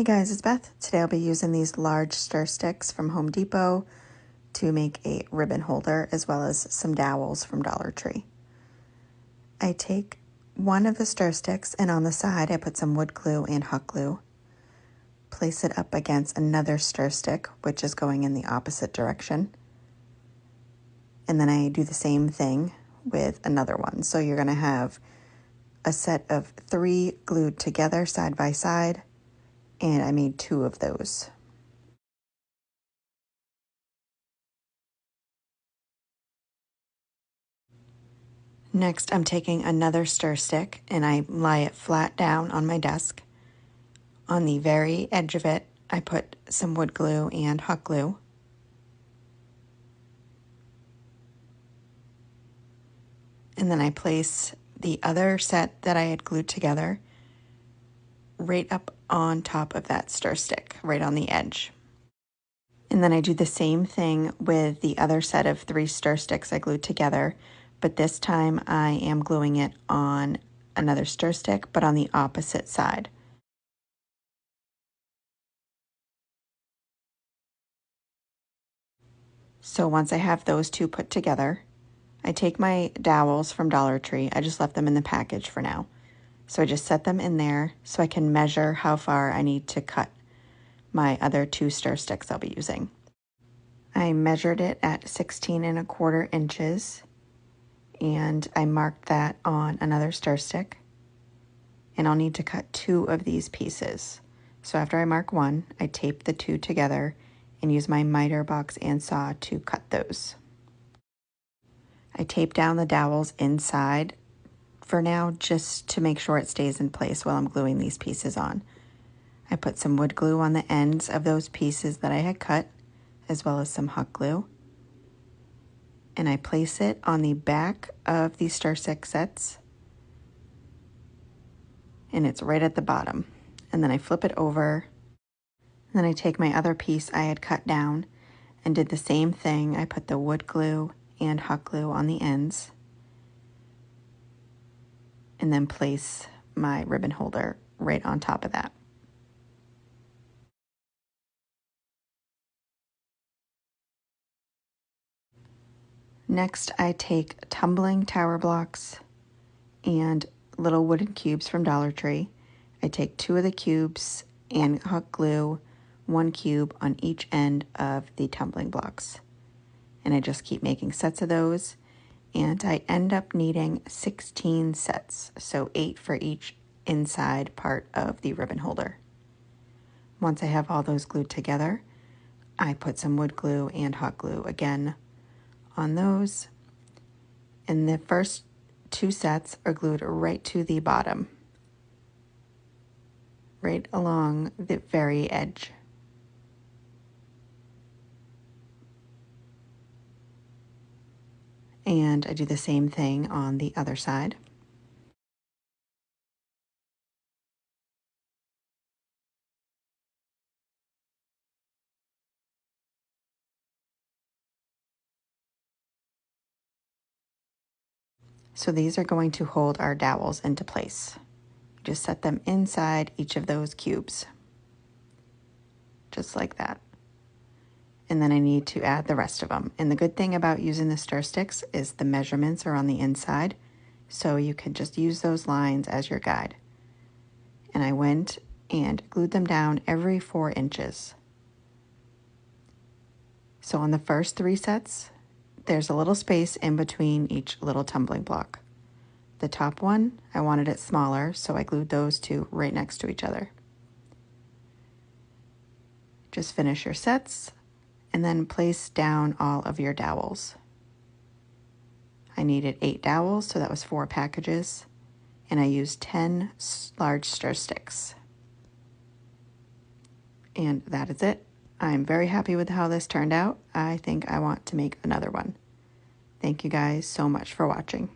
Hey guys, it's Beth. Today I'll be using these large stir sticks from Home Depot to make a ribbon holder as well as some dowels from Dollar Tree. I take one of the stir sticks and on the side I put some wood glue and hot glue. Place it up against another stir stick, which is going in the opposite direction. And then I do the same thing with another one. So you're going to have a set of 3 glued together side by side, and I made 2 of those. Next, I'm taking another stir stick and I lie it flat down on my desk. On the very edge of it, I put some wood glue and hot glue. And then I place the other set that I had glued together right up on top of that stir stick, right on the edge. And then I do the same thing with the other set of 3 stir sticks I glued together, but this time I am gluing it on another stir stick, but on the opposite side. So once I have those 2 put together, I take my dowels from Dollar Tree. I just left them in the package for now. So I just set them in there so I can measure how far I need to cut my other 2 stir sticks I'll be using. I measured it at 16¼ inches and I marked that on another stir stick. And I'll need to cut 2 of these pieces. So after I mark one, I tape the 2 together and use my miter box and saw to cut those. I tape down the dowels inside for now just to make sure it stays in place while I'm gluing these pieces on. I put some wood glue on the ends of those pieces that I had cut, as well as some hot glue. And I place it on the back of these stir stick sets. And it's right at the bottom. And then I flip it over. And then I take my other piece I had cut down and did the same thing. I put the wood glue and hot glue on the ends. And then place my ribbon holder right on top of that. Next, I take tumbling tower blocks and little wooden cubes from Dollar Tree. I take 2 of the cubes and hot glue 1 cube on each end of the tumbling blocks. And I just keep making sets of those. And I end up needing 16 sets, so 8 for each inside part of the ribbon holder. Once I have all those glued together, I put some wood glue and hot glue again on those. And the first 2 sets are glued right to the bottom, right along the very edge. And I do the same thing on the other side. So these are going to hold our dowels into place. Just set them inside each of those cubes, just like that. And then I need to add the rest of them. And the good thing about using the stir sticks is the measurements are on the inside, so you can just use those lines as your guide. And I went and glued them down every 4 inches. So on the first 3 sets, there's a little space in between each little tumbling block. The top one, I wanted it smaller, so I glued those 2 right next to each other. Just finish your sets and then place down all of your dowels. I needed 8 dowels, so that was 4 packages, and I used 10 large stir sticks. And that is it. I'm very happy with how this turned out. I think I want to make another one. Thank you guys so much for watching.